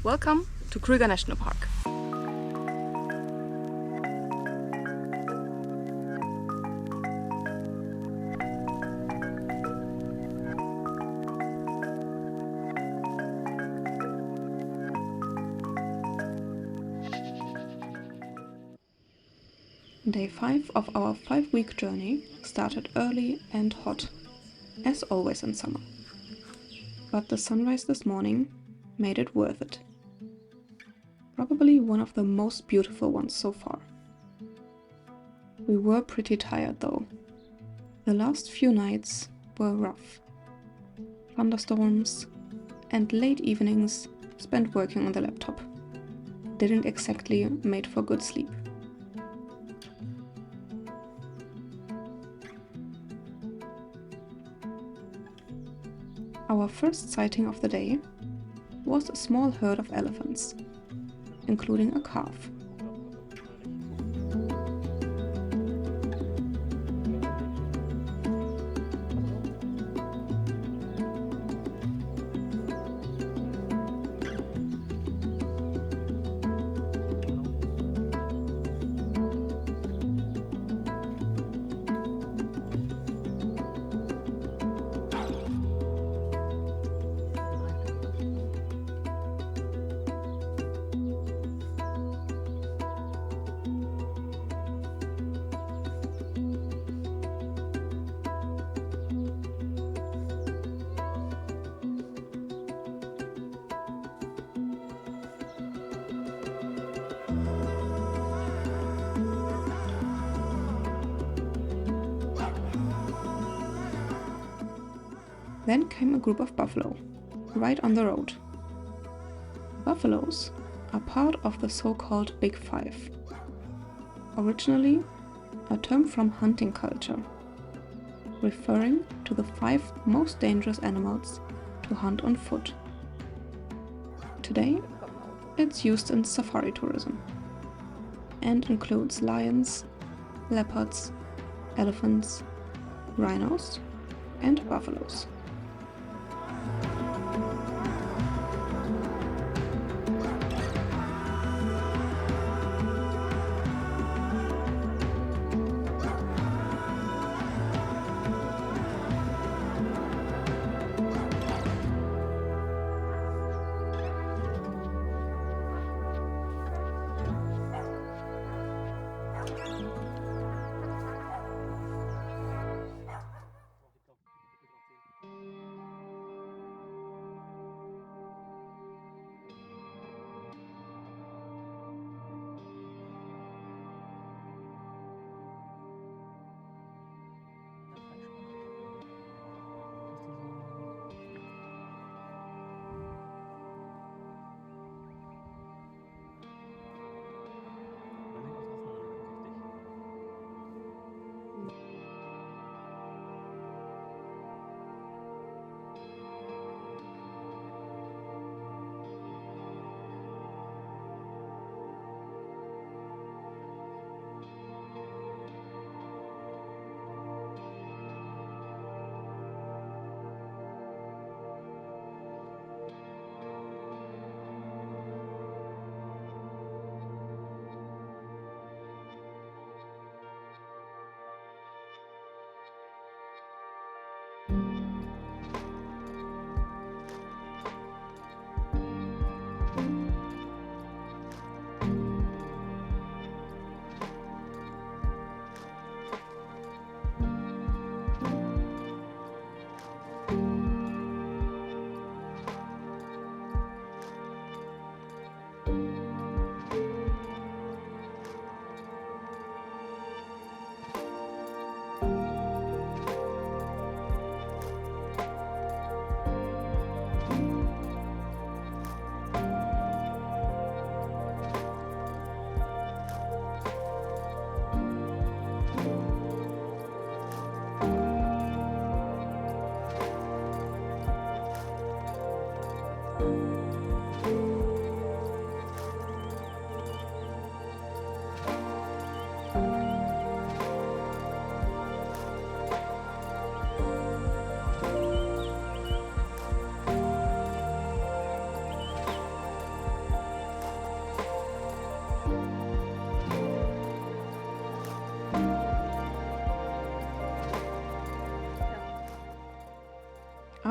Welcome to Kruger National Park. Day 5 of our 5-week journey started early and hot, as always in summer. But the sunrise this morning made it worth it. Probably one of the most beautiful ones so far. We were pretty tired though. The last few nights were rough. Thunderstorms and late evenings spent working on the laptop didn't exactly made for good sleep. Our first sighting of the day was a small herd of elephants, including a calf. Then came a group of buffalo, right on the road. Buffaloes are part of the so-called Big Five. Originally, a term from hunting culture, referring to the 5 most dangerous animals to hunt on foot. Today, it's used in safari tourism and includes lions, leopards, elephants, rhinos, and buffaloes.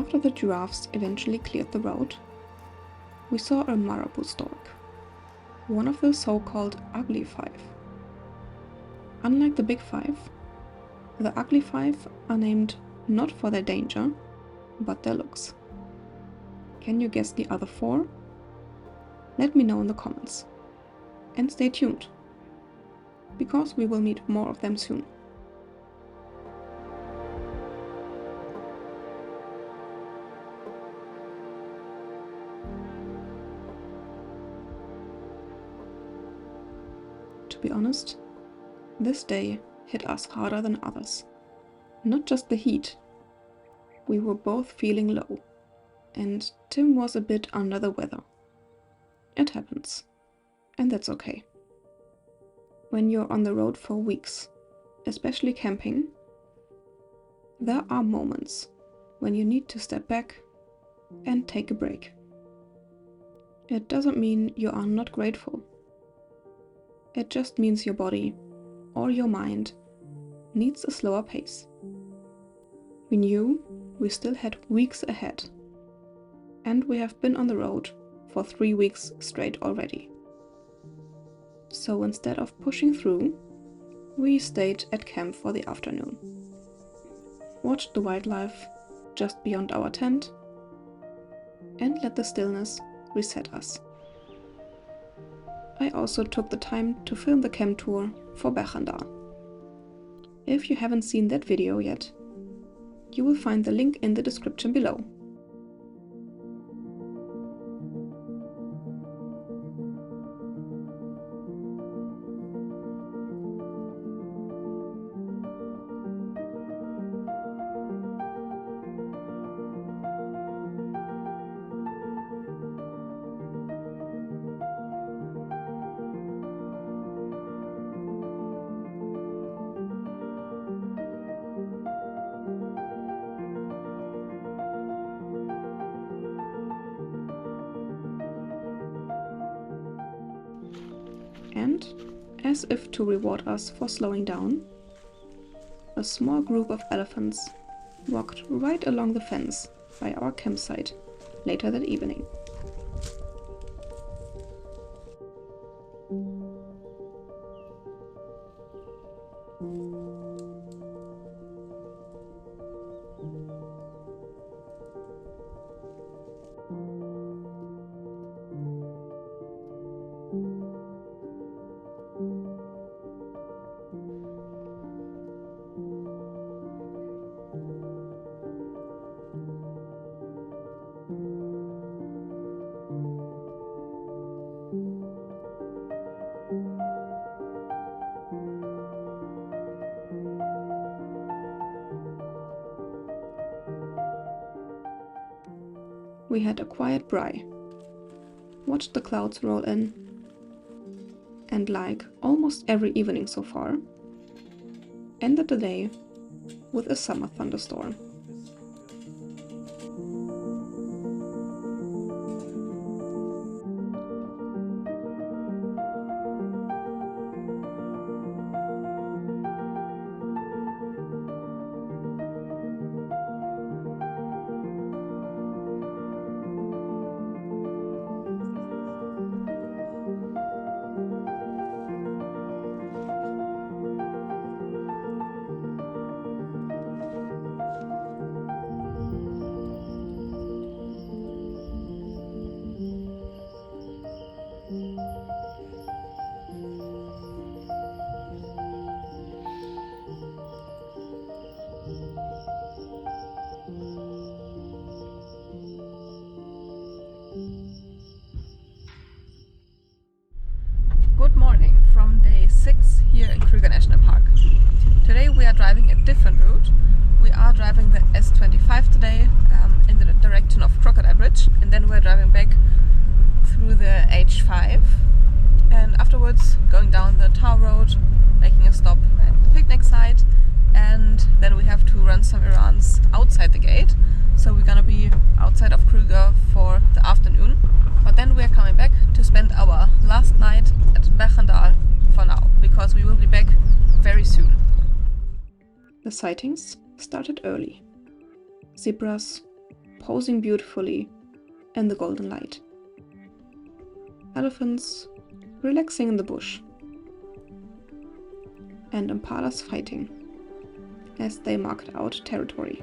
After the giraffes eventually cleared the road, we saw a marabou stork, one of the so-called ugly five. Unlike the big five, the ugly five are named not for their danger, but their looks. Can you guess the other four? Let me know in the comments. And stay tuned, because we will meet more of them soon. To be honest, this day hit us harder than others. Not just the heat. We were both feeling low, and Tim was a bit under the weather. It happens, and that's okay. When you're on the road for weeks, especially camping, there are moments when you need to step back and take a break. It doesn't mean you are not grateful. It just means your body or your mind needs a slower pace. We knew we still had weeks ahead, and we have been on the road for 3 weeks straight already. So instead of pushing through, we stayed at camp for the afternoon, watched the wildlife just beyond our tent, and let the stillness reset us. I also took the time to film the camp tour for Berg-en-Dal. If you haven't seen that video yet, you will find the link in the description below. And, as if to reward us for slowing down, a small group of elephants walked right along the fence by our campsite later that evening. We had a quiet braai, watched the clouds roll in, and like almost every evening so far, ended the day with a summer thunderstorm. Good morning from day 6 here in Kruger National Park. Today we are driving a different route. We are driving the S25 today in the direction of Crocodile Bridge, and then we're driving back through the H5 and afterwards going down the tar road, making a stop at the picnic site, and then we have to run some errands outside the gate. So we're gonna be outside of Kruger for the afternoon, but then we're coming back to spend our last night at Berg-en-Dal for now, because we will be back very soon. The sightings started early. Zebras, posing beautifully in the golden light. Elephants relaxing in the bush. And impalas fighting as they marked out territory.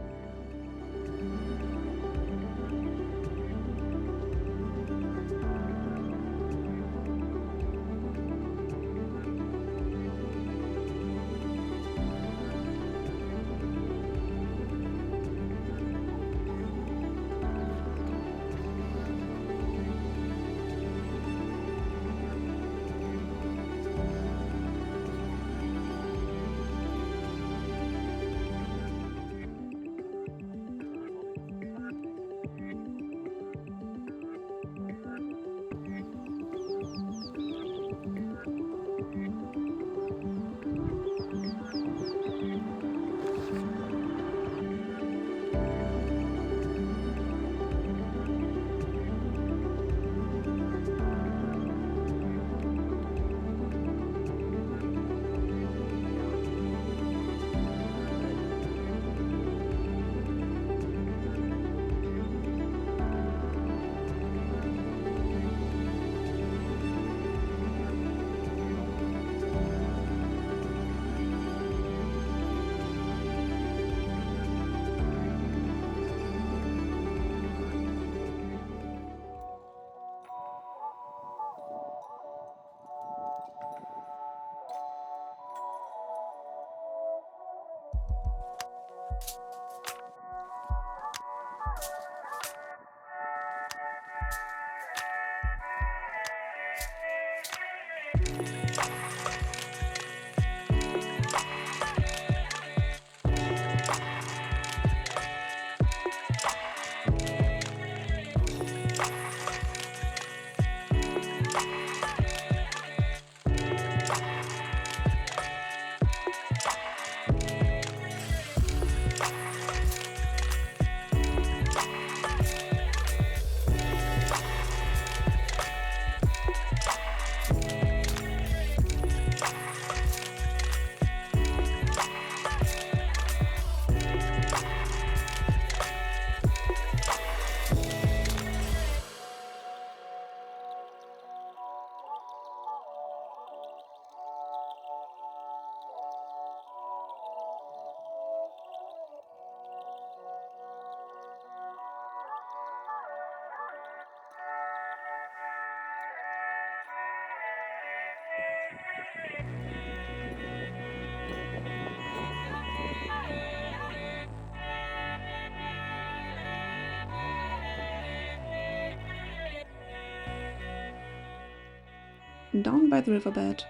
Down by the riverbed,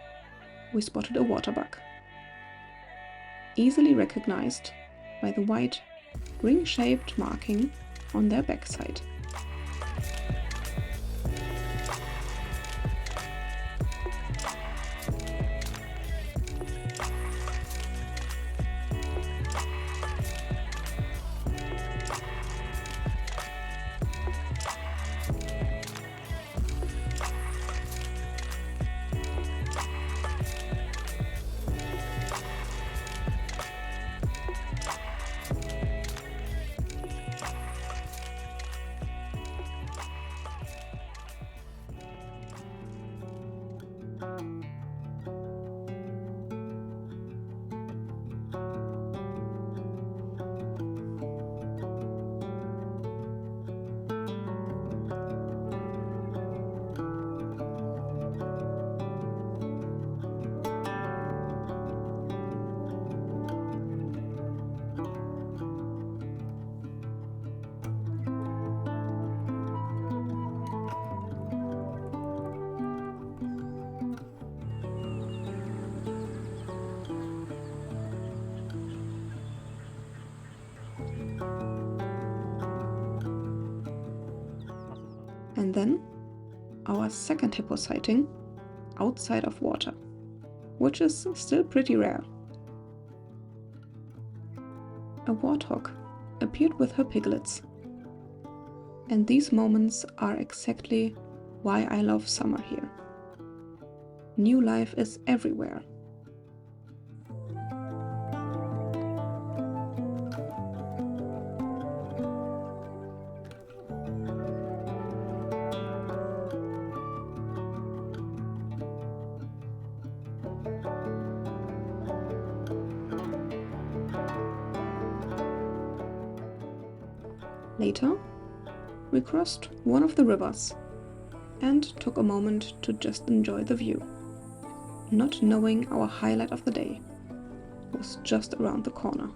we spotted a waterbuck, easily recognized by the white, ring-shaped marking on their backside. And then our second hippo sighting outside of water, which is still pretty rare. A warthog appeared with her piglets. And these moments are exactly why I love summer here. New life is everywhere. Later, we crossed one of the rivers and took a moment to just enjoy the view, not knowing our highlight of the day was just around the corner.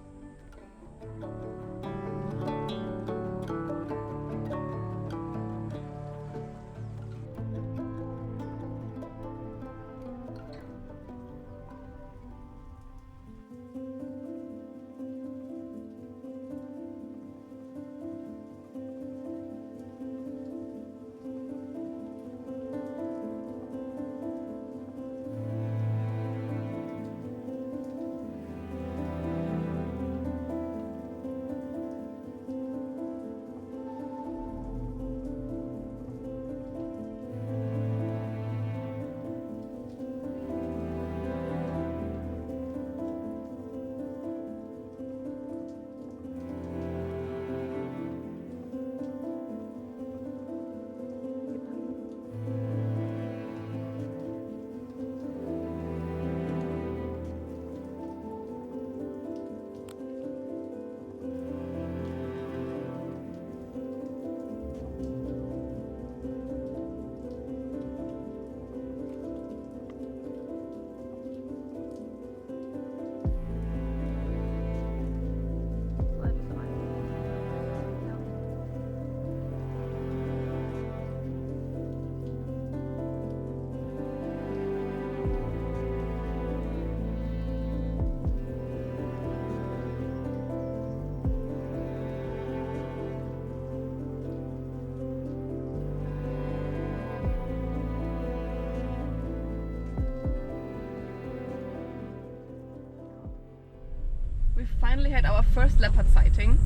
We finally had our first leopard sighting.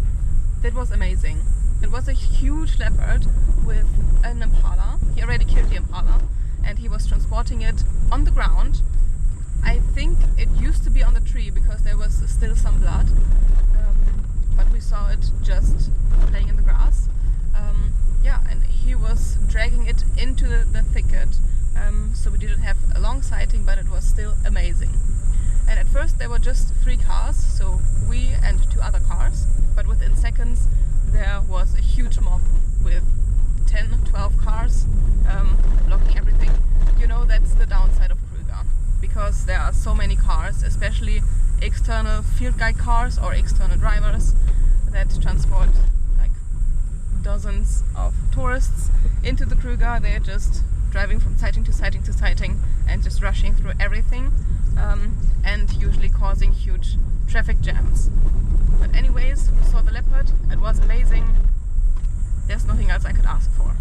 That was amazing. It was a huge leopard with an impala. He already killed the impala and he was transporting it on the ground. I think it used to be on the tree because there was still some blood, but we saw it just laying in the grass. Yeah, and he was dragging it into the thicket, so we didn't have a long sighting, but it was still amazing. And at first there were just 3 cars, so we and 2 other cars, but within seconds there was a huge mob with 10, 12 cars blocking everything. You know, that's the downside of Kruger, because there are so many cars, especially external field guide cars or external drivers that transport like dozens of tourists into the Kruger. They're just driving from sighting to sighting to sighting and just rushing through everything. And usually causing huge traffic jams. But anyways, we saw the leopard, it was amazing. There's nothing else I could ask for.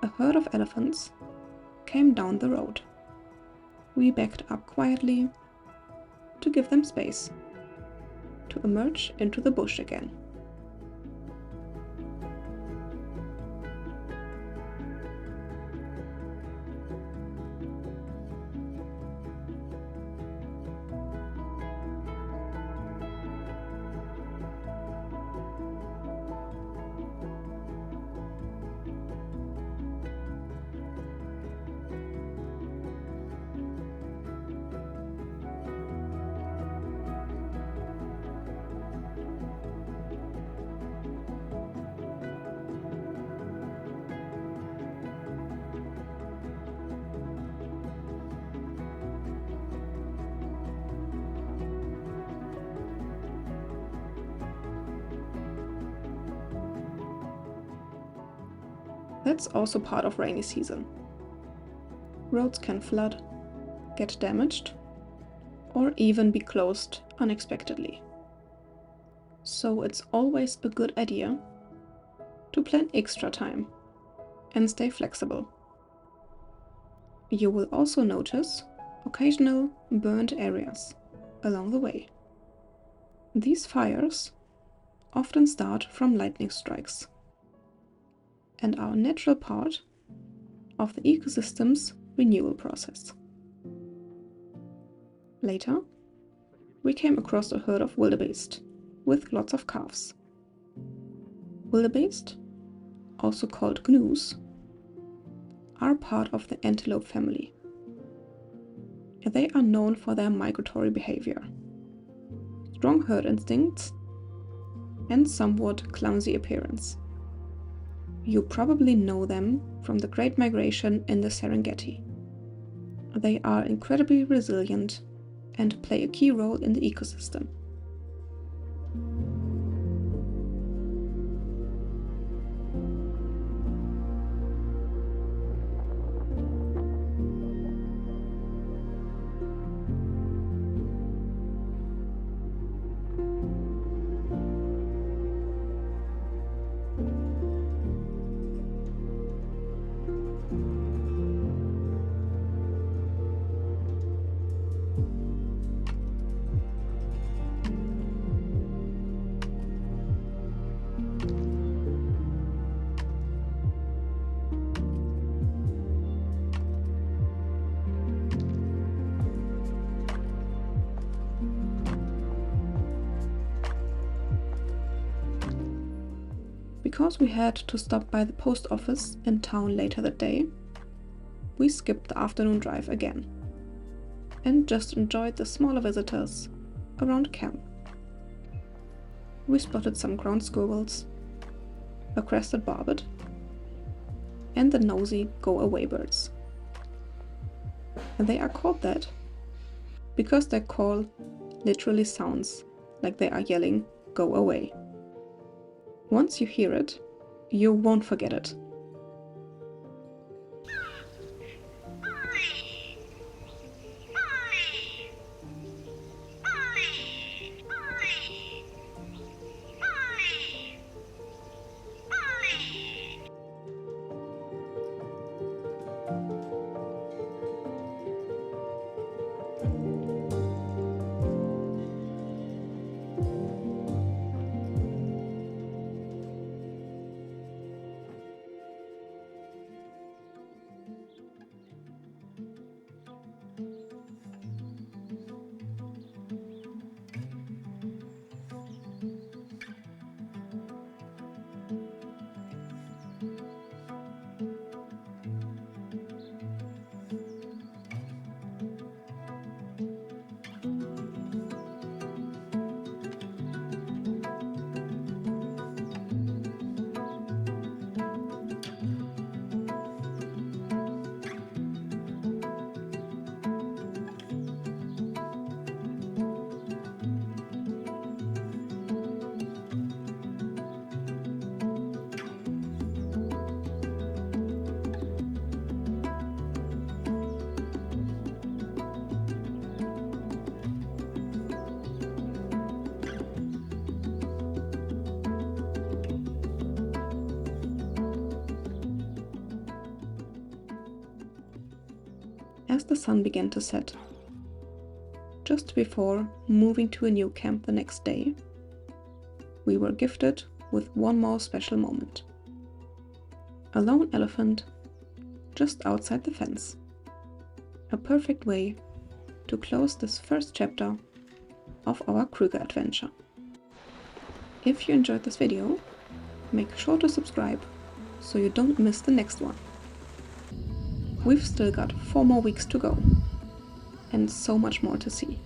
A herd of elephants came down the road. We backed up quietly to give them space to emerge into the bush again. That's also part of rainy season. Roads can flood, get damaged, or even be closed unexpectedly. So it's always a good idea to plan extra time and stay flexible. You will also notice occasional burned areas along the way. These fires often start from lightning strikes and are a natural part of the ecosystem's renewal process. Later, we came across a herd of wildebeest with lots of calves. Wildebeest, also called gnus, are part of the antelope family. They are known for their migratory behavior, strong herd instincts, and somewhat clumsy appearance. You probably know them from the Great Migration in the Serengeti. They are incredibly resilient and play a key role in the ecosystem. Because we had to stop by the post office in town later that day, we skipped the afternoon drive again and just enjoyed the smaller visitors around camp. We spotted some ground squirrels, a crested barbet, and the nosy go-away birds. And they are called that because their call literally sounds like they are yelling, "Go away." Once you hear it, you won't forget it. As the sun began to set, just before moving to a new camp the next day, we were gifted with one more special moment. A lone elephant just outside the fence. A perfect way to close this first chapter of our Kruger adventure. If you enjoyed this video, make sure to subscribe so you don't miss the next one. We've still got 4 more weeks to go, and so much more to see.